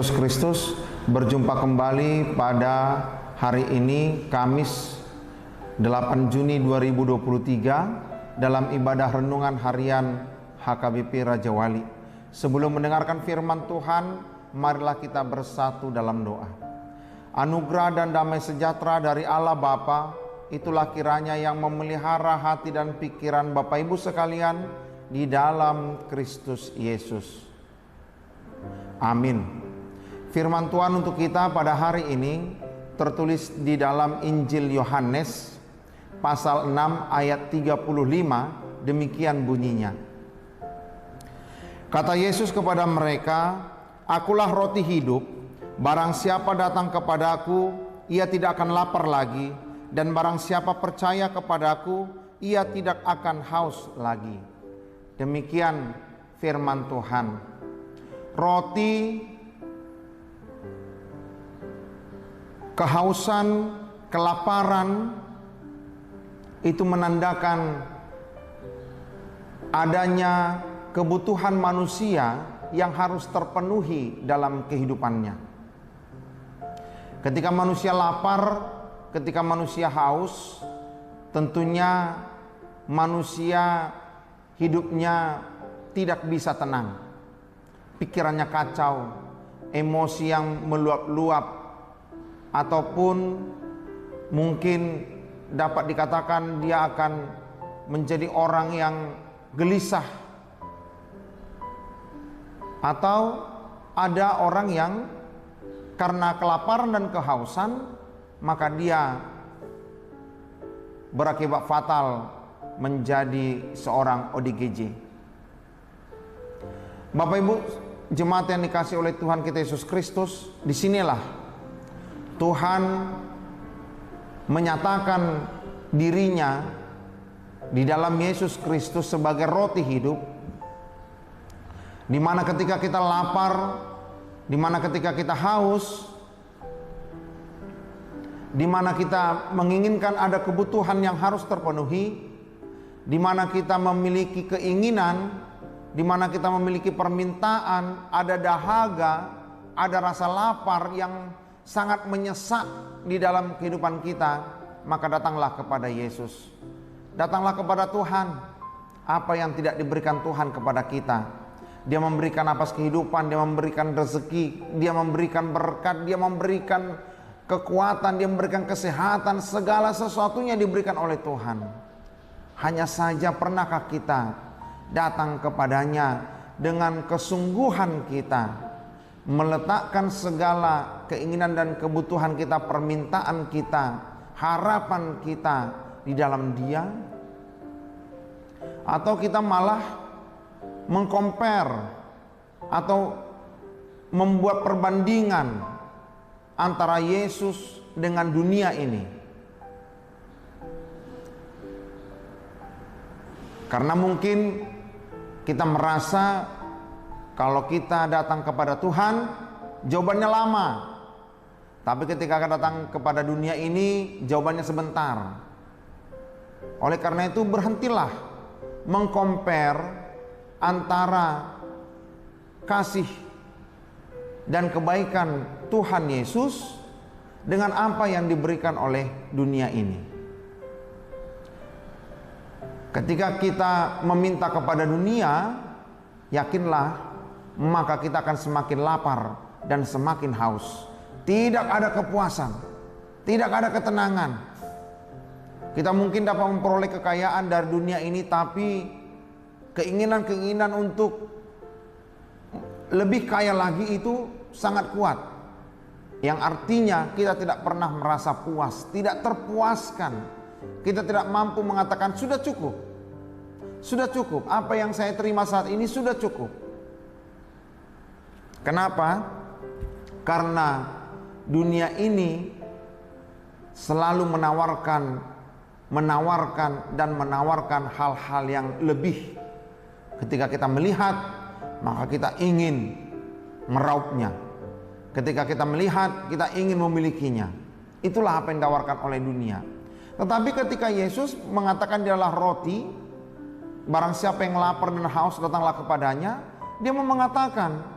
Yesus Kristus, berjumpa kembali pada hari ini Kamis 8 Juni 2023 dalam ibadah renungan harian HKBP Raja Wali. Sebelum mendengarkan firman Tuhan, marilah kita bersatu dalam doa. Anugerah dan damai sejahtera dari Allah Bapa, itulah kiranya yang memelihara hati dan pikiran Bapak Ibu sekalian di dalam Kristus Yesus. Amin. Firman Tuhan untuk kita pada hari ini tertulis di dalam Injil Yohanes pasal 6 ayat 35, demikian bunyinya. Kata Yesus kepada mereka, "Akulah roti hidup, barang siapa datang kepadaku, ia tidak akan lapar lagi, dan barang siapa percaya kepadaku, ia tidak akan haus lagi." Demikian firman Tuhan. Roti, kehausan, kelaparan itu menandakan adanya kebutuhan manusia yang harus terpenuhi dalam kehidupannya. Ketika manusia lapar, ketika manusia haus, tentunya manusia hidupnya tidak bisa tenang. Pikirannya kacau, emosi yang meluap-luap, ataupun mungkin dapat dikatakan dia akan menjadi orang yang gelisah. Atau ada orang yang karena kelaparan dan kehausan, maka dia berakibat fatal menjadi seorang ODGJ. Bapak Ibu jemaat yang dikasihi oleh Tuhan kita Yesus Kristus, disinilah Tuhan menyatakan dirinya di dalam Yesus Kristus sebagai roti hidup, di mana ketika kita lapar, di mana ketika kita haus, di mana kita menginginkan ada kebutuhan yang harus terpenuhi, di mana kita memiliki keinginan, di mana kita memiliki permintaan, ada dahaga, ada rasa lapar yang sangat menyesak di dalam kehidupan kita, maka datanglah kepada Yesus. Datanglah kepada Tuhan. Apa yang tidak diberikan Tuhan kepada kita? Dia memberikan napas kehidupan, Dia memberikan rezeki, Dia memberikan berkat, Dia memberikan kekuatan, Dia memberikan kesehatan, segala sesuatunya diberikan oleh Tuhan. Hanya saja pernahkah kita datang kepadanya dengan kesungguhan kita, meletakkan segala keinginan dan kebutuhan kita, permintaan kita, harapan kita di dalam Dia? Atau kita malah mengcompare atau membuat perbandingan antara Yesus dengan dunia ini? Karena mungkin kita merasa kalau kita datang kepada Tuhan, jawabannya lama. Tapi ketika datang kepada dunia ini, jawabannya sebentar. Oleh karena itu berhentilah mengcompare antara kasih dan kebaikan Tuhan Yesus dengan apa yang diberikan oleh dunia ini. Ketika kita meminta kepada dunia, yakinlah maka kita akan semakin lapar dan semakin haus. Tidak ada kepuasan, tidak ada ketenangan. Kita mungkin dapat memperoleh kekayaan dari dunia ini, tapi keinginan-keinginan untuk lebih kaya lagi itu sangat kuat. Yang artinya kita tidak pernah merasa puas, tidak terpuaskan. Kita tidak mampu mengatakan sudah cukup. Sudah cukup, apa yang saya terima saat ini sudah cukup. Kenapa? Karena dunia ini selalu menawarkan hal-hal yang lebih. Ketika kita melihat, maka kita ingin meraupnya. Ketika kita melihat, kita ingin memilikinya. Itulah apa yang ditawarkan oleh dunia. Tetapi ketika Yesus mengatakan Dia adalah roti, barang siapa yang lapar dan haus datanglah kepadanya, Dia mau mengatakan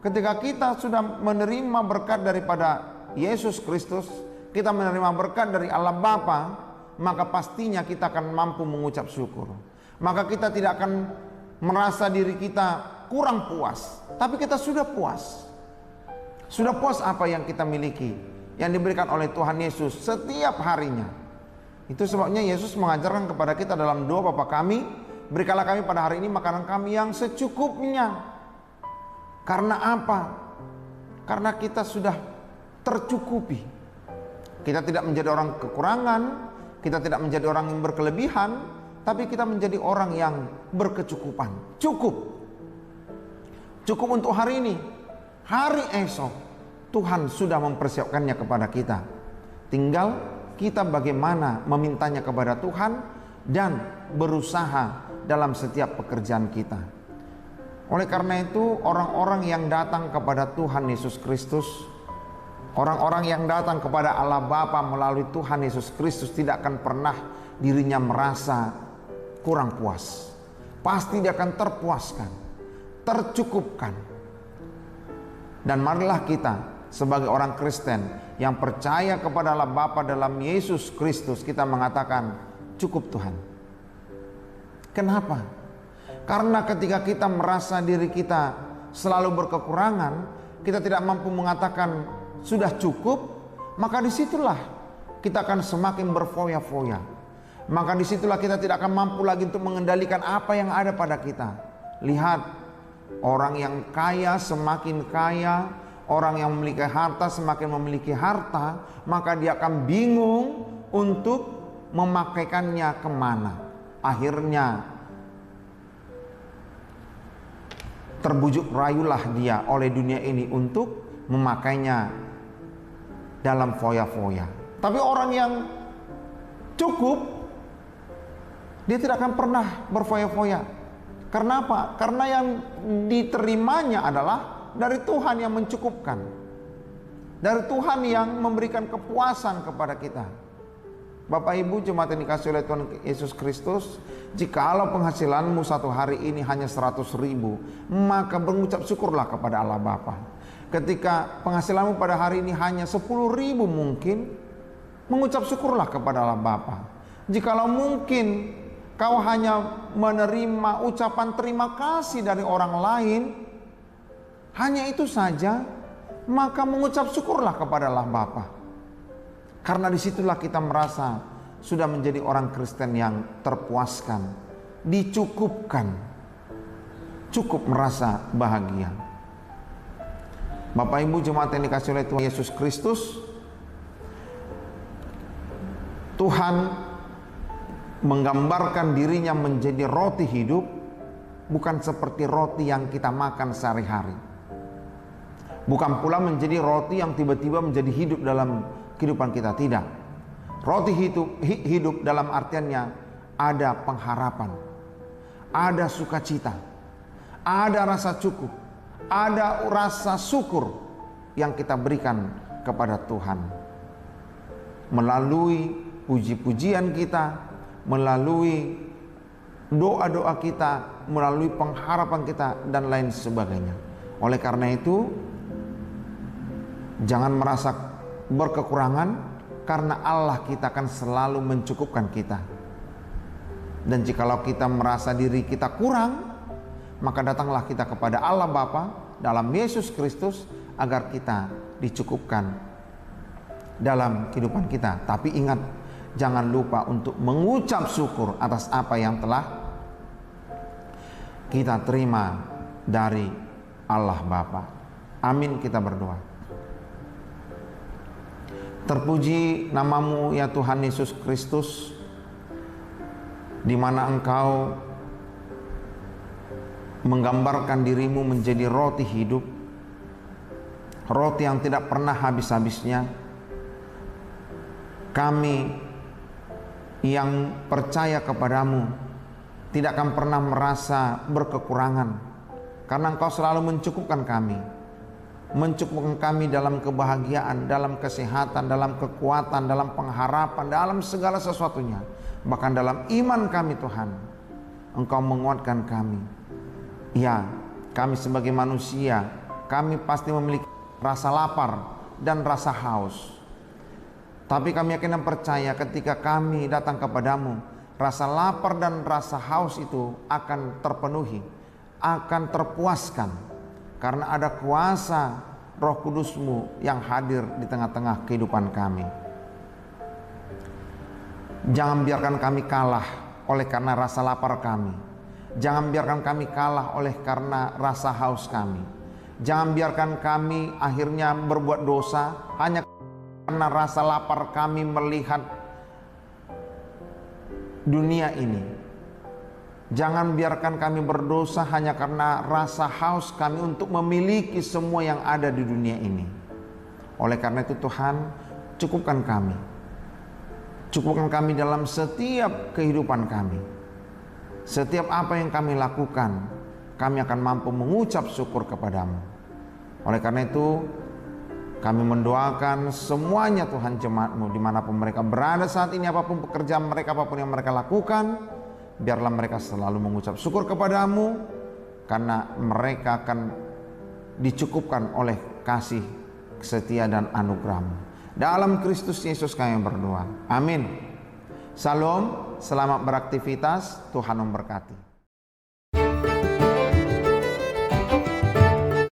Ketika kita sudah menerima berkat daripada Yesus Kristus, kita menerima berkat dari Allah Bapa, maka pastinya kita akan mampu mengucap syukur. Maka kita tidak akan merasa diri kita kurang puas, tapi kita sudah puas. Sudah puas apa yang kita miliki, yang diberikan oleh Tuhan Yesus setiap harinya. Itu sebabnya Yesus mengajarkan kepada kita dalam doa Bapa kami, berikanlah kami pada hari ini makanan kami yang secukupnya. Karena apa? Karena kita sudah tercukupi. Kita tidak menjadi orang kekurangan, kita tidak menjadi orang yang berkelebihan, tapi kita menjadi orang yang berkecukupan. Cukup. Cukup untuk hari ini. Hari esok Tuhan sudah mempersiapkannya kepada kita. Tinggal kita bagaimana memintanya kepada Tuhan dan berusaha dalam setiap pekerjaan kita. Oleh karena itu, orang-orang yang datang kepada Tuhan Yesus Kristus, orang-orang yang datang kepada Allah Bapa melalui Tuhan Yesus Kristus tidak akan pernah dirinya merasa kurang puas. Pasti dia akan terpuaskan, tercukupkan. Dan marilah kita sebagai orang Kristen yang percaya kepada Allah Bapa dalam Yesus Kristus, kita mengatakan cukup Tuhan. Kenapa? Karena ketika kita merasa diri kita selalu berkekurangan, kita tidak mampu mengatakan sudah cukup, maka disitulah kita akan semakin berfoya-foya. Maka disitulah kita tidak akan mampu lagi untuk mengendalikan apa yang ada pada kita. Lihat, orang yang kaya semakin kaya, orang yang memiliki harta semakin memiliki harta, maka dia akan bingung untuk memakaikannya kemana. Akhirnya terbujuk rayulah dia oleh dunia ini untuk memakainya dalam foya-foya. Tapi orang yang cukup, dia tidak akan pernah berfoya-foya. Karena apa? Karena yang diterimanya adalah dari Tuhan yang mencukupkan, dari Tuhan yang memberikan kepuasan kepada kita. Bapak Ibu jemaat yang dikasihi oleh Tuhan Yesus Kristus, jikalau penghasilanmu satu hari ini hanya 100.000, maka mengucap syukurlah kepada Allah Bapa. Ketika penghasilanmu pada hari ini hanya 10.000 mungkin, mengucap syukurlah kepada Allah Bapa. Jikalau mungkin kau hanya menerima ucapan terima kasih dari orang lain, hanya itu saja, maka mengucap syukurlah kepada Allah Bapa. Karena disitulah kita merasa sudah menjadi orang Kristen yang terpuaskan, dicukupkan, cukup merasa bahagia. Bapak Ibu jemaat yang dikasihi oleh Tuhan Yesus Kristus, Tuhan menggambarkan dirinya menjadi roti hidup, bukan seperti roti yang kita makan sehari-hari. Bukan pula menjadi roti yang tiba-tiba menjadi hidup dalam kehidupan kita, tidak. Roti hidup dalam artiannya ada pengharapan, ada sukacita, ada rasa cukup, ada rasa syukur yang kita berikan kepada Tuhan melalui puji-pujian kita, melalui doa-doa kita, melalui pengharapan kita, dan lain sebagainya. Oleh karena itu, jangan merasa berkekurangan, karena Allah kita akan selalu mencukupkan kita. Dan jikalau kita merasa diri kita kurang, maka datanglah kita kepada Allah Bapa dalam Yesus Kristus agar kita dicukupkan dalam kehidupan kita. Tapi ingat, jangan lupa untuk mengucap syukur atas apa yang telah kita terima dari Allah Bapa. Amin, kita berdoa. Terpuji namamu ya Tuhan Yesus Kristus, di mana Engkau menggambarkan dirimu menjadi roti hidup, roti yang tidak pernah habis-habisnya. Kami yang percaya kepadamu tidak akan pernah merasa berkekurangan, karena Engkau selalu mencukupkan kami. Mencukupkan kami dalam kebahagiaan, dalam kesehatan, dalam kekuatan, dalam pengharapan, dalam segala sesuatunya. Bahkan dalam iman kami Tuhan, Engkau menguatkan kami. Ya, kami sebagai manusia, kami pasti memiliki rasa lapar dan rasa haus. Tapi kami yakin dan percaya ketika kami datang kepadamu, rasa lapar dan rasa haus itu akan terpenuhi, akan terpuaskan. Karena ada kuasa Roh Kudus-Mu yang hadir di tengah-tengah kehidupan kami. Jangan biarkan kami kalah oleh karena rasa lapar kami. Jangan biarkan kami kalah oleh karena rasa haus kami. Jangan biarkan kami akhirnya berbuat dosa hanya karena rasa lapar kami melihat dunia ini. Jangan biarkan kami berdosa hanya karena rasa haus kami untuk memiliki semua yang ada di dunia ini. Oleh karena itu Tuhan, cukupkan kami. Cukupkan kami dalam setiap kehidupan kami. Setiap apa yang kami lakukan, kami akan mampu mengucap syukur kepadamu. Oleh karena itu, kami mendoakan semuanya Tuhan jemaat-Mu dimanapun mereka berada saat ini, apapun pekerjaan mereka, apapun yang mereka lakukan, biarlah mereka selalu mengucap syukur kepadamu, karena mereka akan dicukupkan oleh kasih, setia dan anugerah-Mu. Dalam Kristus Yesus kami berdoa. Amin. Salam, selamat beraktivitas, Tuhan memberkati.